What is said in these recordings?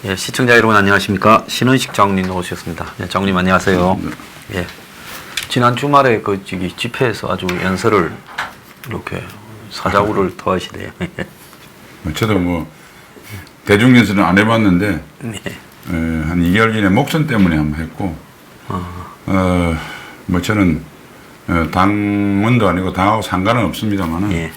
예, 시청자 여러분 안녕하십니까? 신은식 장로님 나오셨습니다. 예, 장로님 안녕하세요. 예. 지난 주말에 그 집회에서 아주 연설을 이렇게 사자구를 토하시대요. 저도 뭐 대중 연설은 안 해봤는데 네. 한 2개월 전에 목전 때문에 한번 했고 뭐 저는 당원도 아니고 당하고 상관은 없습니다만은 예.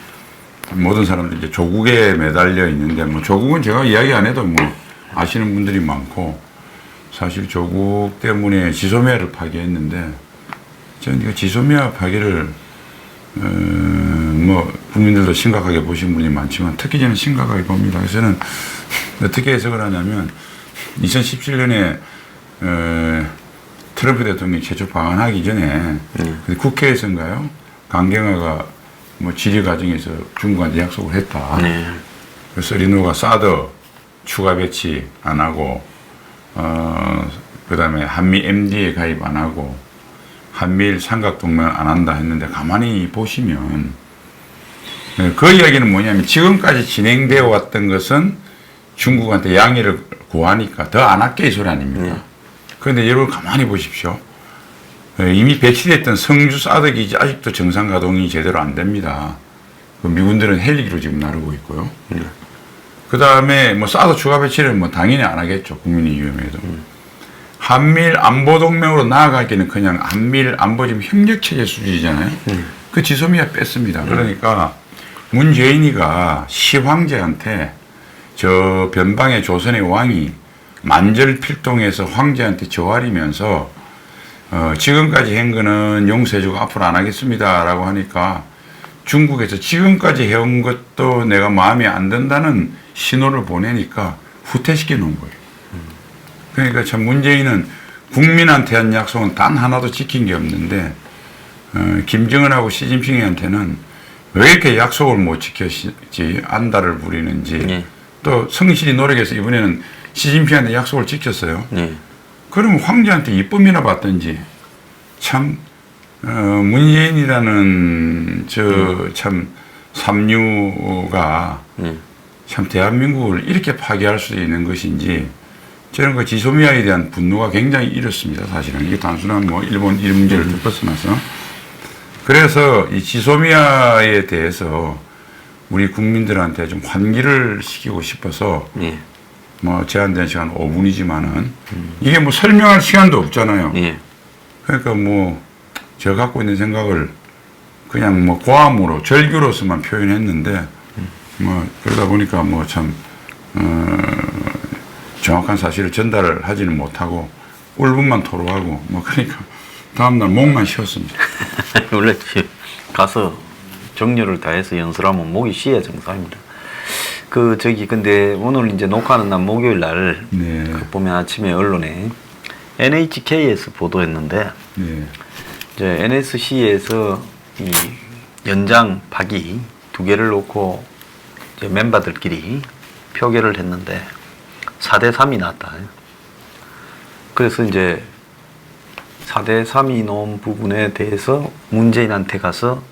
모든 사람들이 이제 조국에 매달려 있는데 뭐 조국은 제가 이야기 안 해도 뭐 아시는 분들이 많고 사실 조국 때문에 지소미아를 파괴했는데 저는 이거 지소미아 파괴를 뭐 국민들도 심각하게 보신 분이 많지만 특히 저는 심각하게 봅니다. 그래서 저는 어떻게 해석을 하냐면 2017년에 트럼프 대통령이 최초 방한하기 전에 국회에서인가요? 강경화가 뭐 질의 과정에서 중국한테 약속을 했다. 네. 그래서 리노가 사드 추가 배치 안 하고 그 다음에 한미 MD에 가입 안 하고 한미일 삼각동맹 안 한다 했는데 가만히 보시면 그 이야기는 뭐냐면 지금까지 진행되어 왔던 것은 중국한테 양해를 구하니까 더 안 할게 이 소리 아닙니까? 그런데 여러분 가만히 보십시오. 이미 배치됐던 성주 사드 기지 아직도 정상 가동이 제대로 안 됩니다. 미군들은 헬기로 지금 나르고 있고요. 그 다음에 뭐 사드 추가 배치를 뭐 당연히 안 하겠죠. 국민이 위험해도. 한미일 안보동맹으로 나아가기는 그냥 한미일 안보 지금 협력체제 수준이잖아요. 그 지소미아 뺐습니다. 그러니까 문재인이가 시황제한테 저 변방의 조선의 왕이 만절필동에서 황제한테 저하리면서 지금까지 한 거는 용서해주고 앞으로 안 하겠습니다 라고 하니까 중국에서 지금까지 해온 것도 내가 마음에 안 든다는 신호를 보내니까 후퇴시켜 놓은 거예요. 그러니까 참 문재인은 국민한테 한 약속은 단 하나도 지킨 게 없는데 김정은하고 시진핑한테는 왜 이렇게 약속을 못 지켰지 안달을 부리는지 네. 또 성실히 노력해서 이번에는 시진핑한테 약속을 지켰어요. 네. 그러면 황제한테 이쁨이나 받든지 참 문재인이라는 저 참 삼류가 참 대한민국을 이렇게 파괴할 수 있는 것인지 저는 그 지소미아에 대한 분노가 굉장히 이렇습니다. 사실은 이게 단순한 뭐 일본 일 문제를 벗어나서 그래서 이 지소미아에 대해서 우리 국민들한테 좀 환기를 시키고 싶어서 뭐 제한된 시간 5분이지만은 이게 뭐 설명할 시간도 없잖아요. 그러니까 뭐 제가 갖고 있는 생각을 그냥 뭐 고함으로 절규로서만 표현했는데 뭐 그러다 보니까 뭐 참 정확한 사실을 전달을 하지는 못하고 울분만 토로하고 뭐 그러니까 다음날 목만 쉬었습니다. 원래 가서 정열을 다해서 연설하면 목이 쉬어야 정상입니다. 근데 오늘 이제 녹화하는 날 목요일 날 그 보면 아침에 언론에 NHK에서 보도했는데 이제 NSC에서 이 연장 파기 2개를 놓고 이제 멤버들끼리 표결을 했는데 4대3이 나왔다. 그래서 이제 4대3이 나온 부분에 대해서 문재인한테 가서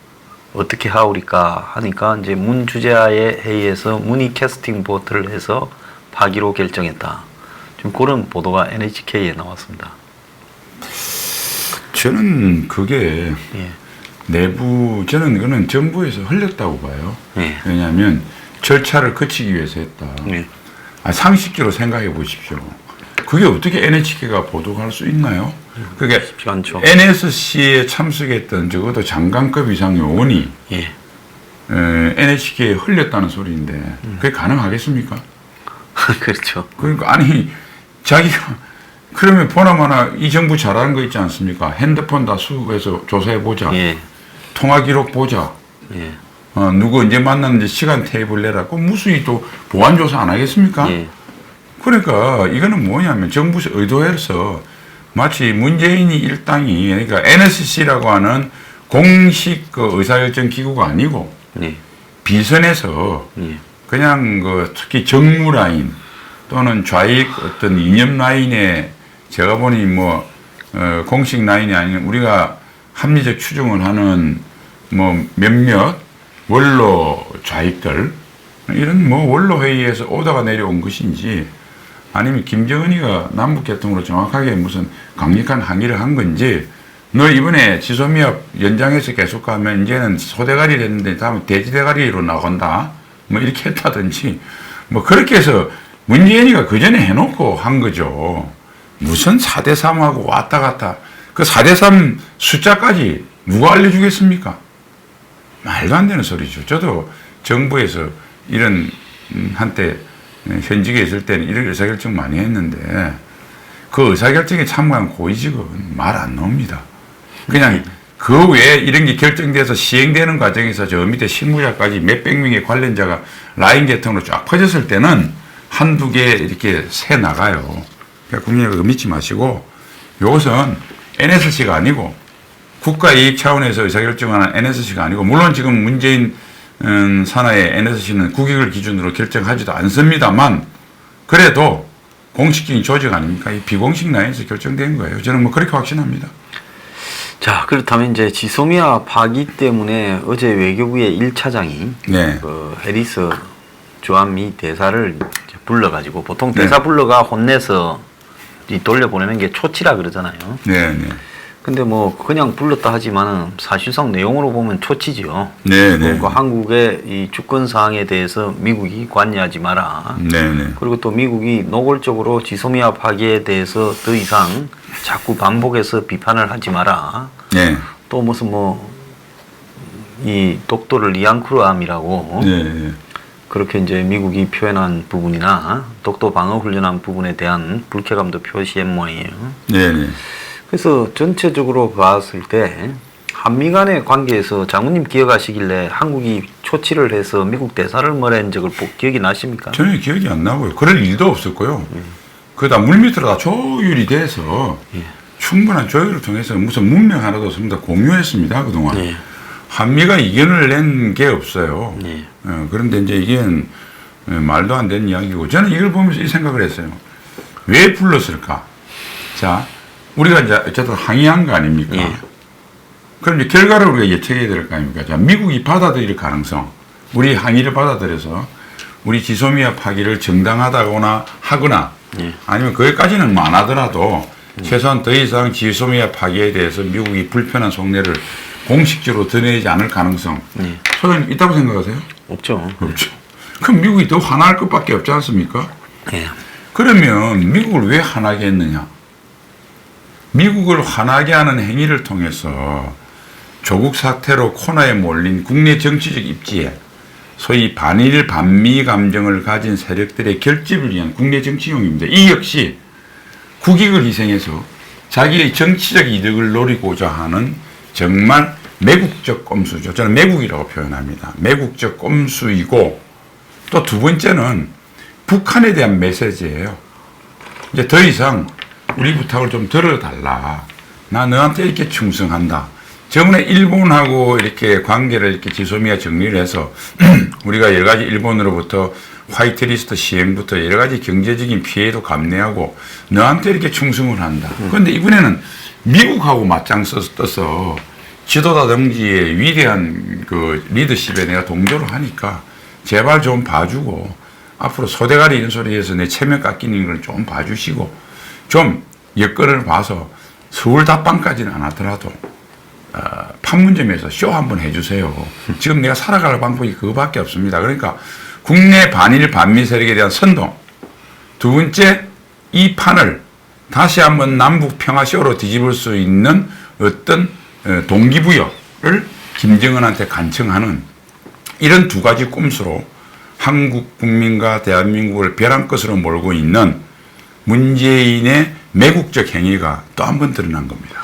어떻게 하오리까 하니까 이제 문 주재하의 회의에서 문의 캐스팅 보트를 해서 파기로 결정했다. 지금 그런 보도가 NHK에 나왔습니다. 저는 그게 저는 그거는 정부에서 흘렸다고 봐요. 왜냐하면 절차를 거치기 위해서 했다. 상식적으로 생각해 보십시오. 그게 어떻게 NHK가 보도할 수 있나요? 그게 NSC에 참석했던 적어도 장관급 이상 요원이 NHK에 흘렸다는 소리인데 그게 가능하겠습니까? 그렇죠. 그러니까 아니 자기가 그러면 보나마나 이 정부 잘하는 거 있지 않습니까? 핸드폰 다 수급해서 조사해 보자. 통화 기록 보자. 누구 언제 만났는지 시간 테이블 내라고 무수히 또 보안 조사 안 하겠습니까? 그러니까 이거는 뭐냐면 정부에서 의도해서 마치 문재인이 일당이 그러니까 NSC라고 하는 공식 그 의사결정 기구가 아니고 비선에서 그냥 그 특히 정무 라인 또는 좌익 어떤 이념 라인에 제가 보니 뭐 공식 라인이 아닌 우리가 합리적 추정을 하는 뭐 몇몇 원로 좌익들 이런 뭐 원로 회의에서 오다가 내려온 것인지 아니면 김정은이가 남북계통으로 정확하게 무슨 강력한 항의를 한 건지 너 이번에 지소미아 연장해서 계속 가면 이제는 소대가리를 했는데 다음에 돼지대가리로 나간다 뭐 이렇게 했다든지 뭐 그렇게 해서 문재인이가 그 전에 해놓고 한 거죠. 무슨 4대3하고 왔다 갔다 그 4대3 숫자까지 누가 알려주겠습니까? 말도 안 되는 소리죠. 저도 정부에서 이런 한때 현직에 있을 때는 이런 의사결정 많이 했는데 그 의사결정에 참가한 고위직은 말 안 나옵니다. 그냥 그 외에 이런 게 결정돼서 시행되는 과정에서 저 밑에 실무자까지 몇백 명의 관련자가 라인 계통으로 쫙 퍼졌을 때는 한두 개 이렇게 새 나가요. 그러니까 국민이 그거 믿지 마시고 이것은 NSC가 아니고 국가이익 차원에서 의사결정하는 NSC가 아니고 물론 지금 문재인 산하의 NSC는 국익을 기준으로 결정하지도 않습니다만 그래도 공식적인 조직 아닙니까? 이 비공식 라인에서 결정된 거예요. 저는 뭐 그렇게 확신합니다. 자, 그렇다면 이제 지소미아 파기 때문에 어제 외교부의 1차장이 네. 그 해리스 주한미 대사를 이제 불러가지고 보통 대사 불러가 혼내서 돌려보내는 게 초치라 그러잖아요. 네, 네. 근데 뭐 그냥 불렀다 하지만은 사실상 내용으로 보면 초치죠. 네, 네. 그리고 한국의 이 주권 사항에 대해서 미국이 관여하지 마라. 네, 네. 그리고 또 미국이 노골적으로 지소미아 파기에 대해서 더 이상 자꾸 반복해서 비판을 하지 마라. 네. 또 무슨 뭐 이 독도를 리앙크루암이라고 네, 네. 그렇게 이제 미국이 표현한 부분이나 독도 방어 훈련한 부분에 대한 불쾌감도 표시한 모양이에요. 네, 네. 그래서 전체적으로 봤을 때 한미 간의 관계에서 장군님 기억하시길래 한국이 초치를 해서 미국 대사를 뭐라는 적을 기억이 나십니까? 전혀 기억이 안 나고요. 그럴 일도 없었고요. 그다 물밑으로 다 조율이 돼서 충분한 조율을 통해서 무슨 문명 하나도 없습니다. 공유했습니다. 그동안. 네. 한미가 이견을 낸 게 없어요. 네. 그런데 이제 이게 말도 안 되는 이야기고 저는 이걸 보면서 이 생각을 했어요. 왜 불렀을까? 자, 우리가 이제 어쨌든 항의한 거 아닙니까? 예. 그럼 이제 결과를 우리가 예측해야 될 거 아닙니까? 자, 미국이 받아들일 가능성, 우리 항의를 받아들여서 우리 지소미아 파기를 정당하다거나 하거나 예. 아니면 거기까지는 뭐 안 하더라도 최소한 더 이상 지소미아 파기에 대해서 미국이 불편한 속내를 공식적으로 드러내지 않을 가능성, 예. 소장님 있다고 생각하세요? 없죠. 없죠. 그럼 미국이 더 화날 것밖에 없지 않습니까? 예. 그러면 미국을 왜 화나게 했느냐? 미국을 화나게 하는 행위를 통해서 조국 사태로 코너에 몰린 국내 정치적 입지에 소위 반일 반미 감정을 가진 세력들의 결집을 위한 국내 정치용입니다. 이 역시 국익을 희생해서 자기의 정치적 이득을 노리고자 하는 정말 매국적 꼼수죠. 저는 매국이라고 표현합니다. 매국적 꼼수이고 또 두 번째는 북한에 대한 메시지예요. 이제 더 이상 우리 부탁을 좀 들어달라. 나 너한테 이렇게 충성한다. 저번에 일본하고 이렇게 관계를 이렇게 지소미아 정리를 해서 우리가 여러 가지 일본으로부터 화이트리스트 시행부터 여러 가지 경제적인 피해도 감내하고 너한테 이렇게 충성을 한다. 그런데 이번에는 미국하고 맞짱 떠서 지도자 동지의 위대한 그 리더십에 내가 동조를 하니까 제발 좀 봐주고 앞으로 소대가리 이런 소리에서 내 체면 깎이는 걸 좀 봐주시고 좀 여건을 봐서 서울 답방까지는 안 하더라도 판문점에서 쇼 한번 해주세요. 지금 내가 살아갈 방법이 그거밖에 없습니다. 그러니까 국내 반일 반미 세력에 대한 선동. 두 번째, 이 판을 다시 한번 남북 평화쇼로 뒤집을 수 있는 어떤 동기부여를 김정은한테 간청하는 이런 두 가지 꼼수로 한국 국민과 대한민국을 벼랑 끝으로 몰고 있는 문재인의 매국적 행위가 또 한 번 드러난 겁니다.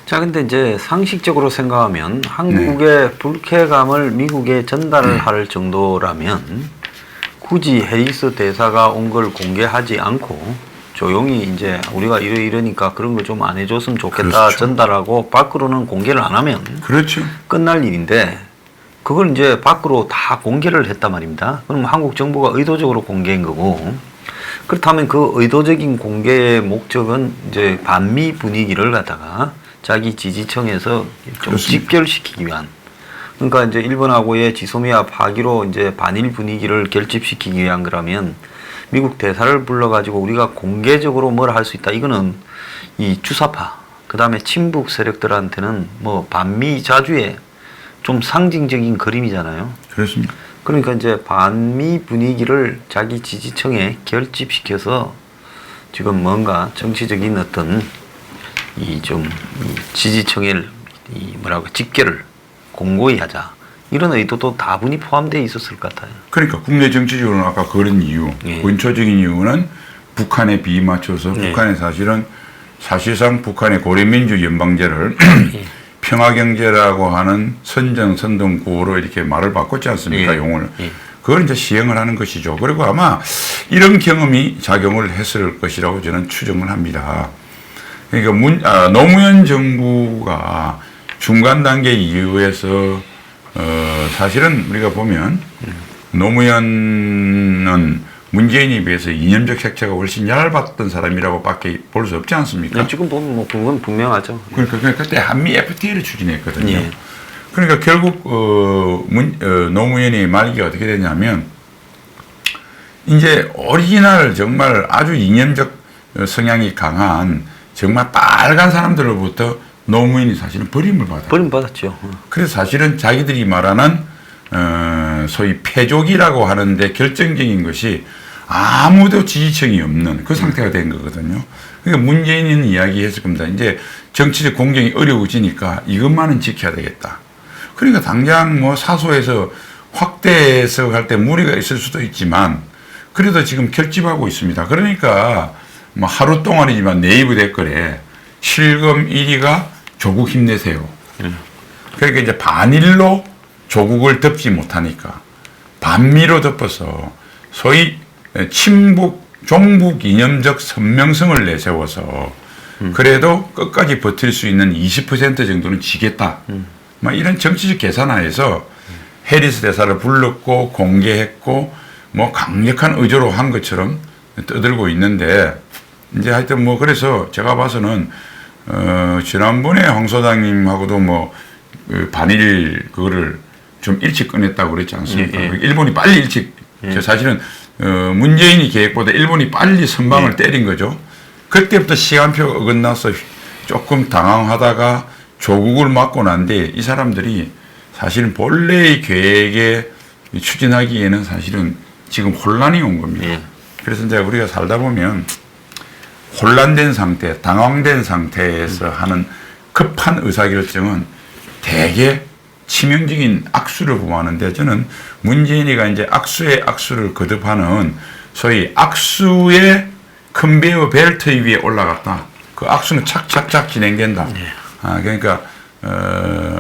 자, 근데 이제 상식적으로 생각하면 한국의 불쾌감을 미국에 전달을 할 정도라면 굳이 해리스 대사가 온 걸 공개하지 않고 조용히 이제 우리가 이러니까 그런 거 좀 안 해줬으면 좋겠다 그렇죠. 전달하고 밖으로는 공개를 안 하면 그렇죠. 끝날 일인데 그걸 이제 밖으로 다 공개를 했단 말입니다. 그럼 한국 정부가 의도적으로 공개한 거고 그렇다면 그 의도적인 공개의 목적은 이제 반미 분위기를 갖다가 자기 지지층에서 좀 그렇습니다. 직결시키기 위한 그러니까 이제 일본하고의 지소미아 파기로 이제 반일 분위기를 결집시키기 위한 거라면 미국 대사를 불러가지고 우리가 공개적으로 뭘 할 수 있다. 이거는 이 주사파, 그 다음에 친북 세력들한테는 뭐 반미 자주의 좀 상징적인 그림이잖아요. 그렇습니다. 그러니까 이제 반미 분위기를 자기 지지층에 결집시켜서 지금 뭔가 정치적인 어떤 이 좀 지지층의 이 뭐라고 직결을 공고히 하자. 이런 의도도 다분히 포함되어 있었을 것 같아요. 그러니까 국내 정치적으로는 아까 그런 이유, 예. 원초적인 이유는 북한에 비맞춰서 예. 북한이 사실상 북한의 고려민주 연방제를 예. 평화경제라고 하는 선전 구호로 이렇게 말을 바꿨지 않습니까? 예. 용어를. 예. 그걸 이제 시행을 하는 것이죠. 그리고 아마 이런 경험이 작용을 했을 것이라고 저는 추정을 합니다. 그러니까 노무현 정부가 중간 단계 이후에서 사실은 우리가 보면 노무현은 문재인에 비해서 이념적 색채가 훨씬 얇았던 사람이라고 밖에 볼 수 없지 않습니까? 지금 보면 뭐 그건 분명하죠. 그러니까 그때 한미 FTA를 추진했거든요. 예. 그러니까 결국 노무현의 말기가 어떻게 되냐면 이제 오리지널 정말 아주 이념적 성향이 강한 정말 빨간 사람들로부터 노무현이 사실은 버림을 받아요. 버림받았죠. 그래서 사실은 자기들이 말하는 소위 패족이라고 하는데 결정적인 것이 아무도 지지층이 없는 그 상태가 된 거거든요. 그러니까 문재인은 이야기했을 겁니다. 이제 정치적 공정이 어려워지니까 이것만은 지켜야 되겠다. 그러니까 당장 뭐 사소해서 확대 해석할 때 무리가 있을 수도 있지만 그래도 지금 결집하고 있습니다. 그러니까 뭐 하루 동안이지만 네이버 댓글에 실검 1위가 조국 힘내세요. 그러니까 이제 반일로 조국을 덮지 못하니까 반미로 덮어서 소위 친북, 종북 이념적 선명성을 내세워서 그래도 끝까지 버틸 수 있는 20% 정도는 지겠다. 막 이런 정치적 계산하에서 해리스 대사를 불렀고 공개했고 뭐 강력한 의조로 한 것처럼 떠들고 있는데 이제 하여튼 뭐 그래서 제가 봐서는 지난번에 황 소장님하고도 뭐 반일 그거를 좀 일찍 꺼냈다고 그랬지 않습니까? 예. 일본이 빨리 일찍 사실은 문재인이 계획보다 일본이 빨리 선방을 때린 거죠. 그때부터 시간표 어긋나서 조금 당황하다가 조국을 맞고 난 뒤에 이 사람들이 사실은 본래의 계획에 추진하기에는 사실은 지금 혼란이 온 겁니다. 예. 그래서 이제 우리가 살다 보면 혼란된 상태, 당황된 상태에서 하는 급한 의사결정은 대개 치명적인 악수를 범하는데 저는 문재인이가 이제 악수의 악수를 거듭하는 소위 악수의 컨베이어 벨트 위에 올라갔다. 그 악수는 착착착 진행된다. 그러니까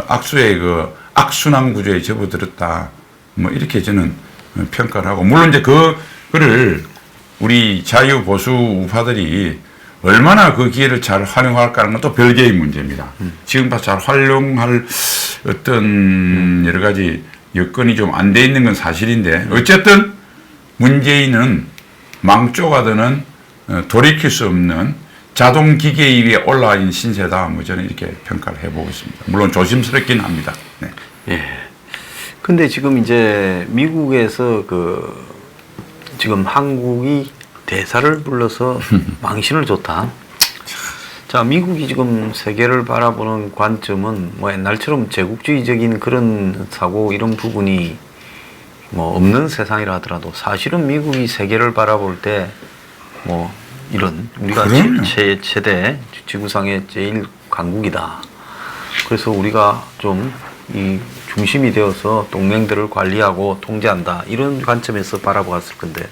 악수의 그 악순환 구조에 접어들었다. 뭐 이렇게 저는 평가를 하고 물론 이제 그거를 우리 자유 보수 우파들이 얼마나 그 기회를 잘 활용할까 하는 건 또 별개의 문제입니다. 지금 봐서 잘 활용할 어떤 여러 가지 여건이 좀 안 돼 있는 건 사실인데 어쨌든 문재인은 망조가드는 돌이킬 수 없는 자동 기계 위에 올라와 있는 신세다. 뭐 저는 이렇게 평가를 해보고 있습니다. 물론 조심스럽긴 합니다. 네. 예. 근데 지금 이제 미국에서 지금 한국이 대사를 불러서 망신을 줬다. 자, 미국이 지금 세계를 바라보는 관점은 뭐 옛날처럼 제국주의적인 그런 사고 이런 부분이 뭐 없는 세상이라 하더라도 사실은 미국이 세계를 바라볼 때 뭐 이런 우리가 최대 지구상의 제일 강국이다. 그래서 우리가 좀 이 중심이 되어서 동맹들을 관리하고 통제한다. 이런 관점에서 바라보았을 건데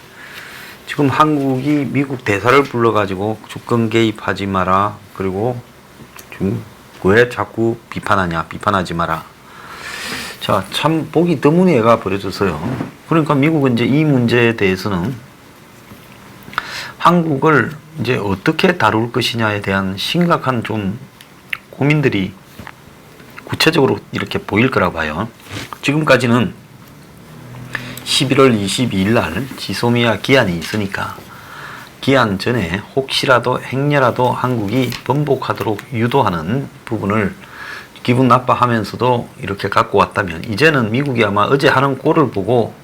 지금 한국이 미국 대사를 불러가지고 주권 개입하지 마라. 그리고 왜 자꾸 비판하지 마라. 자, 참 보기 드문 애가 벌어졌어요. 그러니까 미국은 이제 이 문제에 대해서는 한국을 이제 어떻게 다룰 것이냐에 대한 심각한 좀 고민들이 구체적으로 이렇게 보일 거라고 봐요. 지금까지는 11월 22일 날 지소미아 기한이 있으니까 기한 전에 혹시라도 행여라도 한국이 번복하도록 유도하는 부분을 기분 나빠하면서도 이렇게 갖고 왔다면 이제는 미국이 아마 어제 하는 꼴을 보고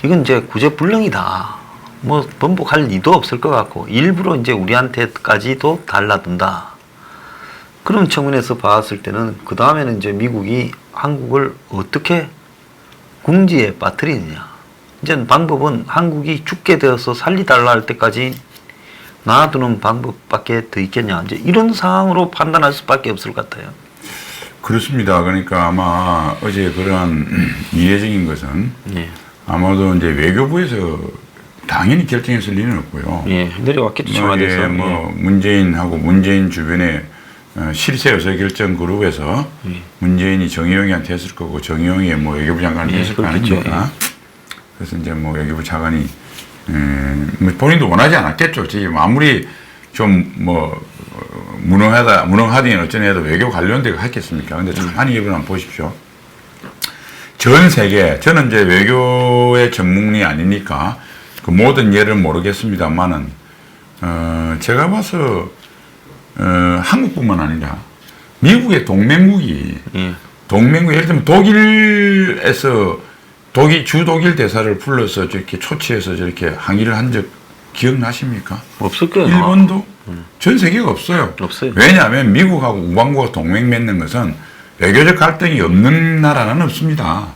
이건 이제 구제불능이다. 뭐 번복할 리도 없을 것 같고 일부러 이제 우리한테까지도 달라든다. 그런 측면에서 봤을 때는 그 다음에는 이제 미국이 한국을 어떻게 궁지에 빠뜨리느냐. 이제 방법은 한국이 죽게 되어서 살리달라 할 때까지 놔두는 방법밖에 더 있겠냐. 이제 이런 상황으로 판단할 수밖에 없을 것 같아요. 그렇습니다. 그러니까 아마 어제 그러한 이례적인 것은 예. 아마도 이제 외교부에서 당연히 결정했을 리는 없고요. 예, 내려왔겠죠. 청와대에서. 뭐 문재인하고 문재인 주변에 실세 의사결정 그룹에서 문재인이 정의용이한테 했을 거고 정의용이 뭐 외교부 장관이 했을 거 아닙니까? 그래서 이제 뭐 외교부 차관이 뭐 본인도 원하지 않았겠죠. 지금 아무리 좀 뭐 무능하든 어쩌니 해도 외교 관련되고 했겠습니까? 근데 가만히 이걸 한번 보십시오. 전 세계, 저는 이제 외교의 전문이 아니니까 그 모든 예를 모르겠습니다만은, 제가 봐서, 한국뿐만 아니라 미국의 동맹국이, 동맹국, 예를 들면 독일에서 주 독일 대사를 불러서 저렇게 초치해서 저렇게 항의를 한 적 기억나십니까? 없을 거예요. 일본도 전 세계가 없어요. 없어요. 왜냐하면 미국하고 우방국과 동맹 맺는 것은 외교적 갈등이 없는 나라는 없습니다.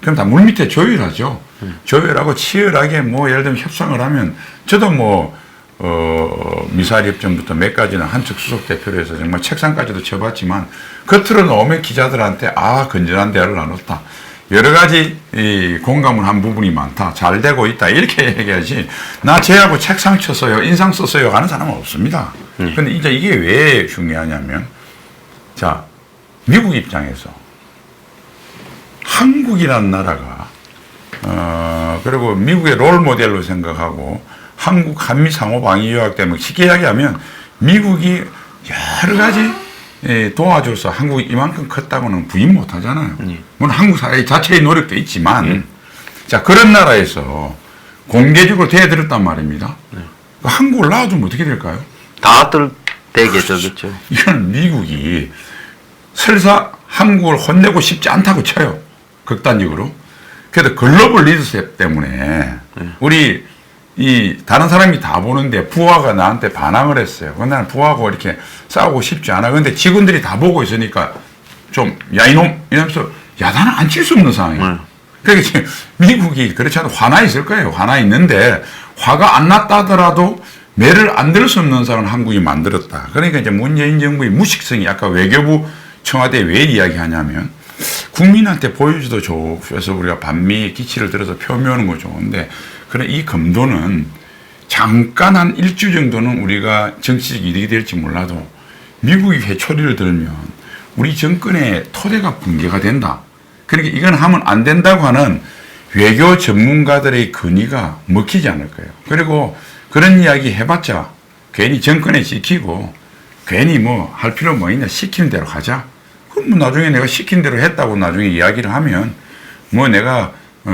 그럼 다 물밑에 조율하죠. 조율하고 치열하게 뭐 예를 들면 협상을 하면 저도 뭐 미사일 협정부터 몇 가지는 한측 수석 대표로 해서 정말 책상까지도 쳐봤지만 겉으로는 오면 기자들한테 건전한 대화를 나눴다. 여러 가지 공감을 한 부분이 많다. 잘 되고 있다. 이렇게 얘기하지. 나 쟤하고 책상 쳤어요. 인상 썼어요. 하는 사람은 없습니다. 근데 이제 이게 왜 중요하냐면, 자, 미국 입장에서 한국이라는 나라가, 그리고 미국의 롤 모델로 생각하고 한국 한미 상호 방위 조약 때문에 쉽게 이야기하면 미국이 여러 가지 도와줘서 한국이 이만큼 컸다고는 부인 못 하잖아요. 물론 한국 사회 자체의 노력도 있지만, 자, 그런 나라에서 공개적으로 대들었단 말입니다. 한국을 놔두면 어떻게 될까요? 다 들대겠죠, 그렇죠. 이건 미국이 설사 한국을 혼내고 싶지 않다고 쳐요. 극단적으로. 그래도 글로벌 리더십 때문에 우리 다른 사람이 다 보는데 부하가 나한테 반항을 했어요. 근데 나는 부하고 이렇게 싸우고 싶지 않아. 근데 직원들이 다 보고 있으니까 좀, 야, 이놈! 이러면서 야단을 안 칠 수 없는 상황이에요. 그러니까 미국이 그렇지 않아도 화나 있을 거예요. 화나 있는데 화가 안 났다 하더라도 매를 안 들 수 없는 상황을 한국이 만들었다. 그러니까 이제 문재인 정부의 무식성이 아까 외교부 청와대에 왜 이야기하냐면 국민한테 보여줘도 좋아서 우리가 반미 기치를 들어서 표명하는 거 좋은데 그래 이 금도는 잠깐 한 일주 정도는 우리가 정치적 이득이 될지 몰라도 미국이 회초리를 들면 우리 정권의 토대가 붕괴가 된다. 그러니까 이건 하면 안 된다고 하는 외교 전문가들의 건의가 먹히지 않을 거예요. 그리고 그런 이야기 해봤자 괜히 정권에 지키고 괜히 뭐 할 필요 뭐 있냐 시키는 대로 하자. 그럼 뭐 나중에 내가 시킨 대로 했다고 나중에 이야기를 하면 뭐 내가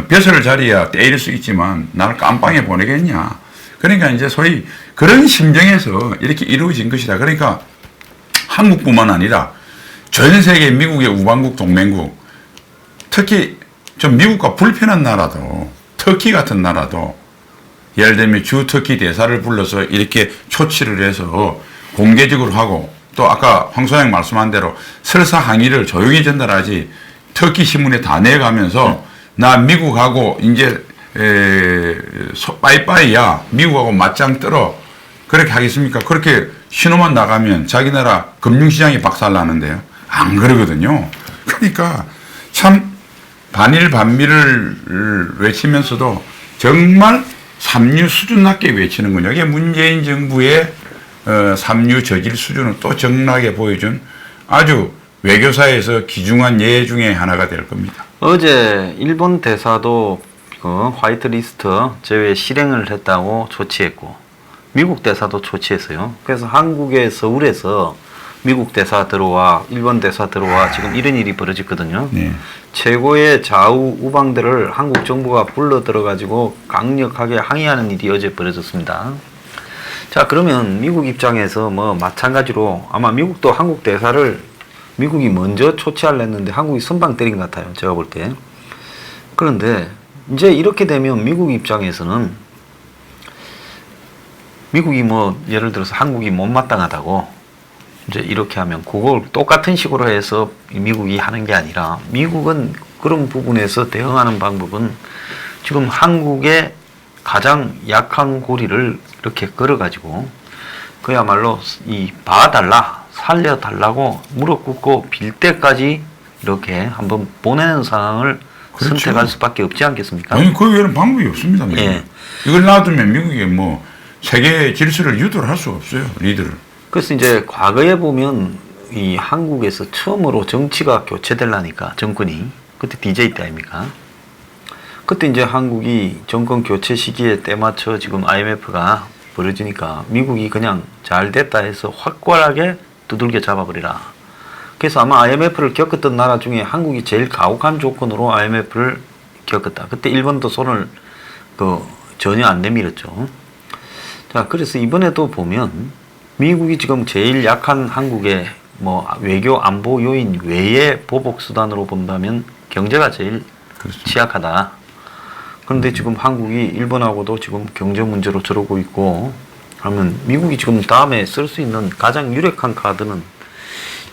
벼슬 자리야 때릴 수 있지만 나를 깜빵에 보내겠냐. 그러니까 이제 소위 그런 심정에서 이렇게 이루어진 것이다. 그러니까 한국뿐만 아니라 전 세계 미국의 우방국 동맹국 특히 좀 미국과 불편한 나라도 터키 같은 나라도 예를 들면 주 터키 대사를 불러서 이렇게 초치를 해서 공개적으로 하고 또 아까 황 소장 말씀한 대로 설사 항의를 조용히 전달하지 터키 신문에 다 내가면서 나 미국하고 이제 빠이빠이야 미국하고 맞짱 뜨러 그렇게 하겠습니까? 그렇게 신호만 나가면 자기 나라 금융시장이 박살나는데요. 안 그러거든요. 그러니까 참 반일 반미를 외치면서도 정말 삼류 수준 낮게 외치는군요. 이게 문재인 정부의 삼류 저질 수준을 또 적나게 보여준 아주 외교사에서 귀중한 예 중에 하나가 될 겁니다. 어제 일본 대사도 그 화이트리스트 제외 실행을 했다고 조치했고 미국 대사도 조치했어요. 그래서 한국의 서울에서 미국 대사 들어와 일본 대사 들어와 지금 이런 일이 벌어졌거든요. 네. 최고의 좌우 우방들을 한국 정부가 불러 들어가지고 강력하게 항의하는 일이 어제 벌어졌습니다. 자, 그러면 미국 입장에서 뭐 마찬가지로 아마 미국도 한국 대사를 미국이 먼저 초치하려 했는데 한국이 선방 때린 것 같아요. 제가 볼 때. 그런데 이제 이렇게 되면 미국 입장에서는 미국이 뭐 예를 들어서 한국이 못마땅하다고 이제 이렇게 하면 그걸 똑같은 식으로 해서 미국이 하는 게 아니라 미국은 그런 부분에서 대응하는 방법은 지금 한국의 가장 약한 고리를 이렇게 걸어가지고 그야말로 이 봐달라, 살려달라고 무릎 꿇고 빌 때까지 이렇게 한번 보내는 상황을 그렇죠. 선택할 수밖에 없지 않겠습니까? 아니 그 외에는 방법이 없습니다. 예. 이걸 놔두면 미국이 뭐 세계 질서를 유도를 할 수가 없어요. 리더를. 그래서 이제 과거에 보면 이 한국에서 처음으로 정치가 교체되려니까 정권이 그때 DJ 때 아닙니까? 그때 이제 한국이 정권 교체 시기에 때맞춰 지금 IMF가 벌어지니까 미국이 그냥 잘 됐다 해서 확고하게 두들겨 잡아버리라. 그래서 아마 IMF를 겪었던 나라 중에 한국이 제일 가혹한 조건으로 IMF를 겪었다. 그때 일본도 손을 전혀 안 내밀었죠. 자, 그래서 이번에도 보면 미국이 지금 제일 약한 한국의 뭐 외교 안보 요인 외의 보복 수단으로 본다면 경제가 제일 그렇습니다. 취약하다. 그런데 지금 한국이 일본하고도 지금 경제 문제로 저러고 있고 하면 미국이 지금 다음에 쓸 수 있는 가장 유력한 카드는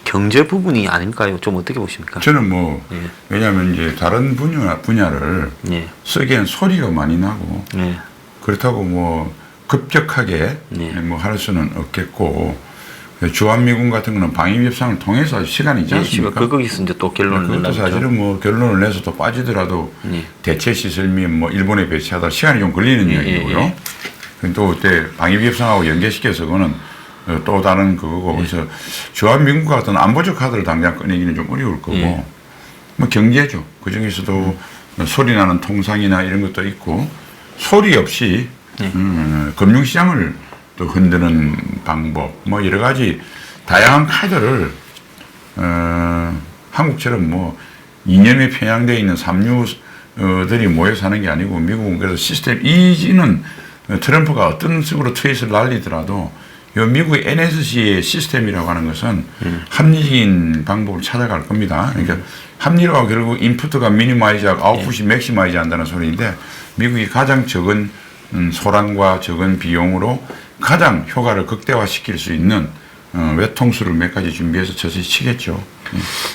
경제 부분이 아닐까요? 좀 어떻게 보십니까? 저는 뭐 예. 왜냐하면 이제 다른 분야를 예. 쓰기엔 소리가 많이 나고 예. 그렇다고 뭐 급격하게 예. 뭐 할 수는 없겠고 주한미군 같은 거는 방위 협상을 통해서 시간이 있지 예, 않습니까? 거기서 이제 또 결론을 그것도 내려죠. 사실은 뭐 결론을 내서 또 빠지더라도 예. 대체 시설 및 뭐 일본에 배치하다 시간이 좀 걸리는 예, 이야기고요. 예, 또 그때 방위 협상하고 연계시켜서 그거는 또 다른 그거고 그래서 주한미군 같은 안보적 카드를 당장 꺼내기는 좀 어려울 거고 예. 뭐 경제죠. 그 중에서도 소리 나는 통상이나 이런 것도 있고 소리 없이 금융시장을 또 흔드는 방법 뭐 여러 가지 다양한 카드를 한국처럼 뭐 이념에 편향되어 있는 삼류들이 모여서 하는 게 아니고 미국은 그래서 시스템 이지는 트럼프가 어떤 식으로 트윗을 날리더라도 요 미국의 NSC의 시스템이라고 하는 것은 합리적인 방법을 찾아갈 겁니다. 그러니까 합리화가 결국 인풋가 미니마이즈하고 아웃풋이 맥시마이즈 한다는 소리인데 미국이 가장 적은 소란과 적은 비용으로 가장 효과를 극대화시킬 수 있는 외통수를 몇 가지 준비해서 저시 치겠죠.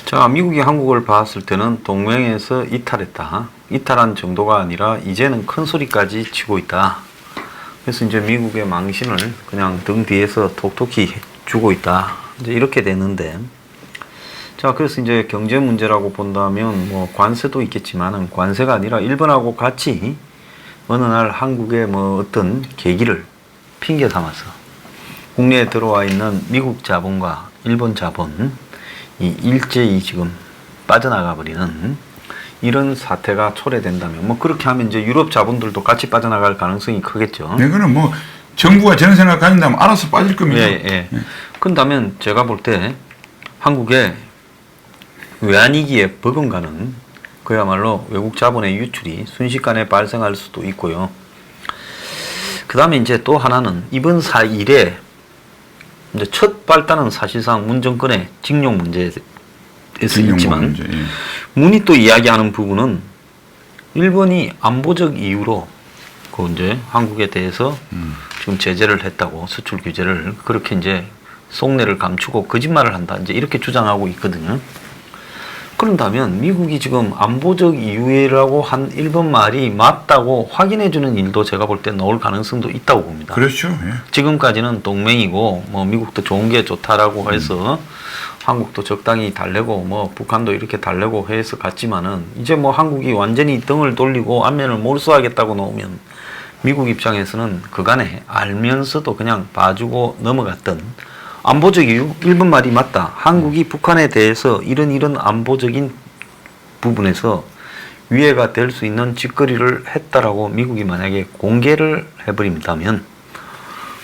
자, 미국이 한국을 봤을 때는 동맹에서 이탈했다. 이탈한 정도가 아니라 이제는 큰 소리까지 치고 있다. 그래서 이제 미국의 망신을 그냥 등 뒤에서 톡톡히 주고 있다. 이제 이렇게 되는데, 자, 그래서 이제 경제 문제라고 본다면 뭐 관세도 있겠지만은 관세가 아니라 일본하고 같이 어느 날 한국의 뭐 어떤 계기를 핑계 삼아서 국내에 들어와 있는 미국 자본과 일본 자본 이 일제히 지금 빠져나가 버리는 이런 사태가 초래된다면 뭐 그렇게 하면 이제 유럽 자본들도 같이 빠져나갈 가능성이 크겠죠. 네, 그는 뭐 정부가 저런 생각 가진다면 알아서 빠질 겁니다. 예. 그런다면 제가 볼 때 한국의 외환위기에 버금가는 그야말로 외국 자본의 유출이 순식간에 발생할 수도 있고요. 그 다음에 이제 또 하나는 이번 사일에 이제 첫 발단은 사실상 문 정권의 징용 문제에서 있지만 문제, 예. 문이 또 이야기하는 부분은 일본이 안보적 이유로 그 이제 한국에 대해서 지금 제재를 했다고 수출 규제를 그렇게 이제 속내를 감추고 거짓말을 한다 이제 이렇게 주장하고 있거든요. 그런다면 미국이 지금 안보적 이유라고 한 일본 말이 맞다고 확인해주는 일도 제가 볼 때 나올 가능성도 있다고 봅니다. 그렇죠. 예. 지금까지는 동맹이고 뭐 미국도 좋은 게 좋다라고 해서 한국도 적당히 달래고 뭐 북한도 이렇게 달래고 해서 갔지만은 이제 뭐 한국이 완전히 등을 돌리고 안면을 몰수하겠다고 나오면 미국 입장에서는 그간에 알면서도 그냥 봐주고 넘어갔던 안보적 이유 일본 말이 맞다. 한국이 북한에 대해서 이런 안보적인 부분에서 위해가 될 수 있는 짓거리를 했다라고 미국이 만약에 공개를 해버린다면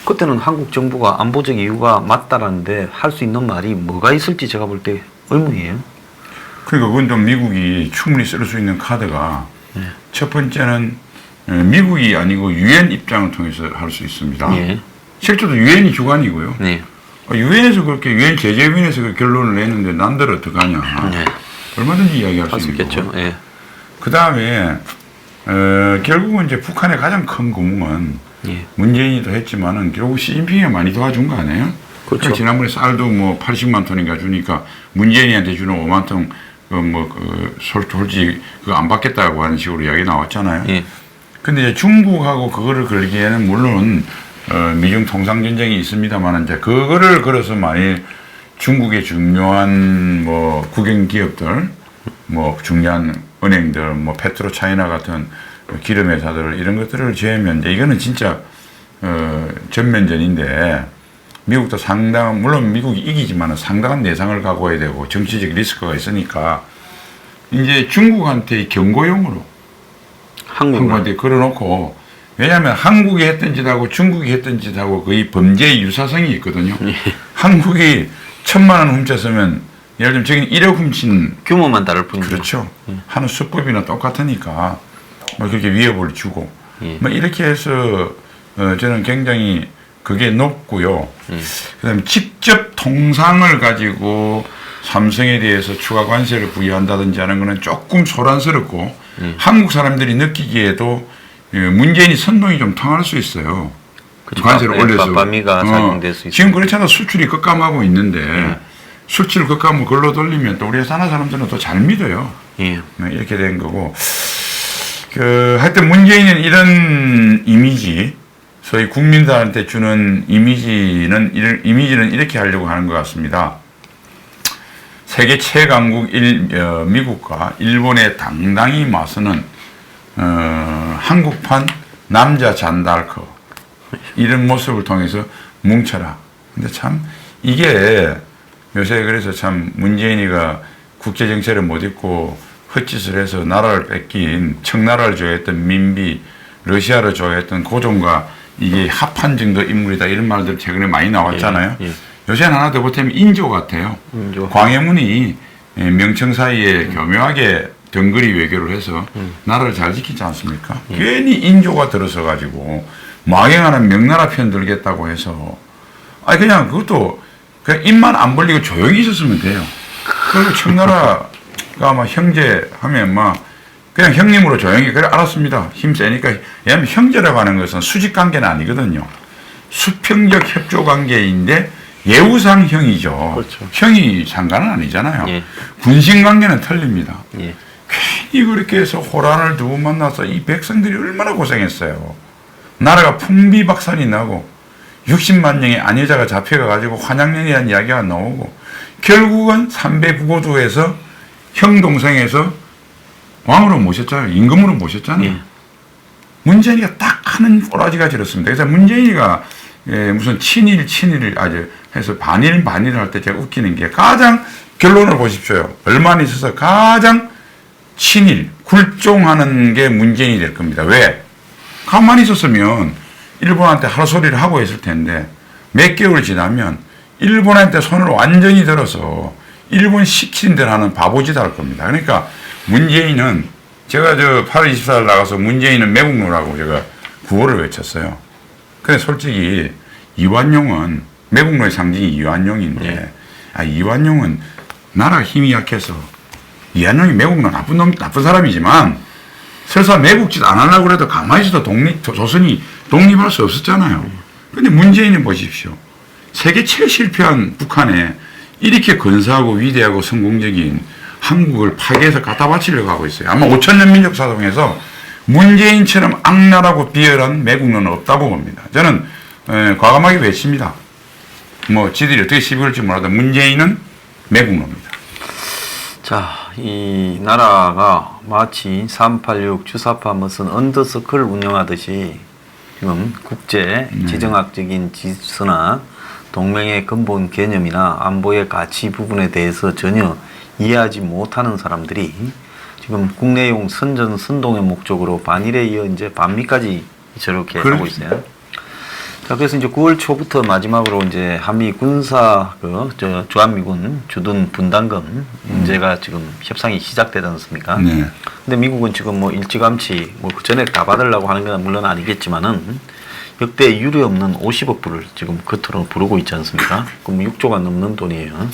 그때는 한국 정부가 안보적 이유가 맞다라는데 할 수 있는 말이 뭐가 있을지 제가 볼 때 의문이에요. 그러니까 그건 좀 미국이 충분히 쓸 수 있는 카드가 첫 번째는 미국이 아니고 유엔 입장을 통해서 할 수 있습니다. 예. 실제로 유엔이 주관이고요. 네. 유엔에서 그렇게 유엔 제재위원회에서 그 결론을 내는데 난들 어떡하냐. 네. 얼마든지 이야기할 할 수 수 있는 있겠죠. 거고. 예. 그 다음에 결국은 이제 북한의 가장 큰 구멍은 예. 문재인이도 했지만은 결국 시진핑이 많이 도와준 거 아니에요? 그렇죠. 그러니까 지난번에 쌀도 뭐 80만 톤인가 주니까 문재인한테 주는 5만 톤 솔직히 그거 안 받겠다고 하는 식으로 이야기 나왔잖아요. 예. 근데 이제 중국하고 그거를 걸기에는 물론 미중 통상 전쟁이 있습니다만 이제 그거를 걸어서 만일 중국의 중요한 뭐 국영 기업들, 뭐 중요한 은행들, 뭐 페트로 차이나 같은 기름 회사들 이런 것들을 제외하면 이제 이거는 진짜 전면전인데 미국도 상당한 물론 미국이 이기지만은 상당한 내상을 각오해야 되고 정치적 리스크가 있으니까 이제 중국한테 경고용으로 한국한테 걸어놓고 왜냐하면 한국이 했던 짓하고 중국이 했던 짓하고 거의 범죄의 유사성이 있거든요. 한국이 1,000만 원 훔쳤으면 예를 들면 저기는 1억 훔친 규모만 다를 뿐이죠. 그렇죠. 하는 수법이나 똑같으니까 뭐 그렇게 위협을 주고 뭐 이렇게 해서 저는 굉장히 그게 높고요. 그다음에 직접 통상을 가지고 삼성에 대해서 추가 관세를 부여한다든지 하는 거는 조금 소란스럽고 한국 사람들이 느끼기에도 문재인이 선동이 좀 통할 수 있어요. 그렇죠. 관세를 올려서 밤이가 작용될 수 있어요. 지금 그렇잖아. 수출이 급감하고 있는데 수출 급감을 걸로 돌리면 또 우리 사나 사람들은 또 잘 믿어요. 이렇게 된 거고 하여튼 문재인은 이런 이미지 소위 국민들한테 주는 이미지는 이렇게 하려고 하는 것 같습니다. 세계 최강국 미국과 일본에 당당히 맞서는 한국판 남자 잔달커 이런 모습을 통해서 뭉쳐라. 근데 참 이게 요새 그래서 참 문재인이가 국제 정세를 못 입고 헛짓을 해서 나라를 뺏긴 청나라를 좋아했던 민비 러시아를 좋아했던 고종과 이게 합한 정도 인물이다 이런 말들 최근에 많이 나왔잖아요. 요새는 하나 더 보태면 인조 같아요. 광해문이 명청 사이에 교묘하게 덩거리 외교를 해서 나라를 잘 지키지 않습니까? 괜히 인조가 들어서 가지고 망행하는 명나라 편 들겠다고 해서 그냥 그것도 그냥 입만 안 벌리고 조용히 있었으면 돼요. 그리고 청나라가 막 형제 하면 막 그냥 형님으로 조용히 그래 알았습니다. 힘 세니까 왜냐하면 형제라고 하는 것은 수직 관계는 아니거든요. 수평적 협조 관계인데 예우상 형이죠. 그렇죠. 형이 상관은 아니잖아요. 군신 관계는 틀립니다. 괜히 그렇게 해서 호란을 두 번 만나서 이 백성들이 얼마나 고생했어요. 나라가 풍비박산이 나고 60만 명의 안여자가 잡혀가지고 환양년이라는 이야기가 나오고 결국은 삼배 구고도에서 형 동생에서 왕으로 모셨잖아요. 임금으로 모셨잖아요. 문재인이가 딱 하는 꼬라지가 지었습니다. 그래서 문재인이가 무슨 친일 아주 해서 반일을 할 때 제가 웃기는 게 가장 결론을 보십시오. 얼마 있어서 가장 친일, 굴종하는 게 문재인이 될 겁니다. 왜? 가만히 있었으면 일본한테 할 소리를 하고 있을 텐데 몇 개월 지나면 일본한테 손을 완전히 들어서 일본 시키는 대로 하는 바보짓 할 겁니다. 그러니까 문재인은 제가 8월 24일 나가서 문재인은 매국노라고 제가 구호를 외쳤어요. 근데 솔직히 이완용은 매국노의 상징이 이완용인데 이완용은 나라가 힘이 약해서 이완용이 매국노 나쁜 사람이지만 설사 매국짓 안 하려고 해도 가만히 있어도 조선이 독립할 수 없었잖아요. 근데 문재인은 보십시오. 세계 제일 실패한 북한에 이렇게 근사하고 위대하고 성공적인 한국을 파괴해서 갖다 바치려고 하고 있어요. 아마 5,000년 민족사동에서 문재인처럼 악랄하고 비열한 매국노는 없다고 봅니다. 저는 과감하게 외칩니다. 뭐 지들이 어떻게 시비 걸지 몰라도 문재인은 매국노입니다. 자, 이 나라가 마치 386 주사파 무슨 언더서클을 운영하듯이 지금 국제 지정학적인 지수나 동맹의 근본 개념이나 안보의 가치 부분에 대해서 전혀 이해하지 못하는 사람들이 지금 국내용 선전선동의 목적으로 반일에 이어 이제 반미까지 저렇게 하고 있어요. 자, 그래서 이제 9월 초부터 마지막으로 이제 한미 군사 주한미군 주둔 분담금 문제가 지금 협상이 시작되지 않습니까? 근데 미국은 지금 뭐 일찌감치 뭐 그 전에 다 받으려고 하는 건 물론 아니겠지만은 역대 유례 없는 50억 불을 지금 겉으로 부르고 있지 않습니까? 그럼 6조가 넘는 돈이에요.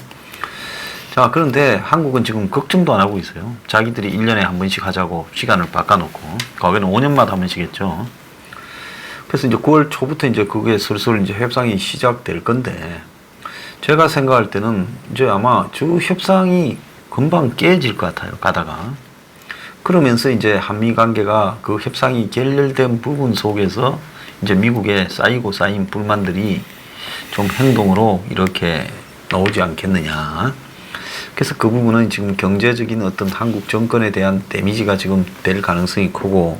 자, 그런데 한국은 지금 걱정도 안 하고 있어요. 자기들이 1년에 한 번씩 하자고 시간을 바꿔놓고, 거기는 5년마다 한 번씩 했죠. 그래서 이제 9월 초부터 이제 그게 슬슬 이제 협상이 시작될 건데 제가 생각할 때는 이제 아마 저 협상이 금방 깨질 것 같아요. 가다가. 그러면서 이제 한미 관계가 그 협상이 결렬된 부분 속에서 이제 미국에 쌓인 불만들이 좀 행동으로 이렇게 나오지 않겠느냐. 그래서 그 부분은 지금 경제적인 어떤 한국 정권에 대한 데미지가 지금 될 가능성이 크고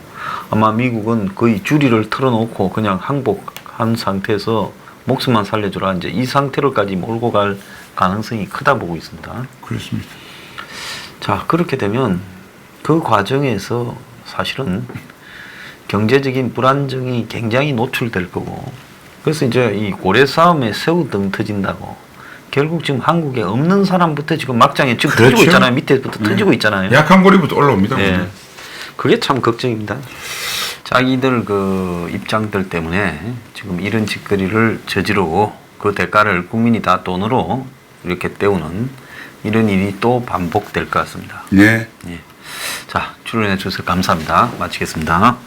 아마 미국은 거의 주리를 틀어놓고 그냥 항복한 상태에서 목숨만 살려주라 이제 이 상태로까지 몰고 갈 가능성이 크다 보고 있습니다. 그렇습니다. 자, 그렇게 되면 그 과정에서 사실은 경제적인 불안정이 굉장히 노출될 거고 그래서 이제 이 고래 싸움에 새우등 터진다고 결국 지금 한국에 없는 사람부터 지금 막장에 지금 그렇죠. 터지고 있잖아요. 밑에부터 터지고 있잖아요. 약한 고리부터 올라옵니다. 네. 그게 참 걱정입니다. 자기들 그 입장들 때문에 지금 이런 짓거리를 저지르고 그 대가를 국민이 다 돈으로 이렇게 때우는 이런 일이 또 반복될 것 같습니다. 네. 예. 자, 출연해 주셔서 감사합니다. 마치겠습니다.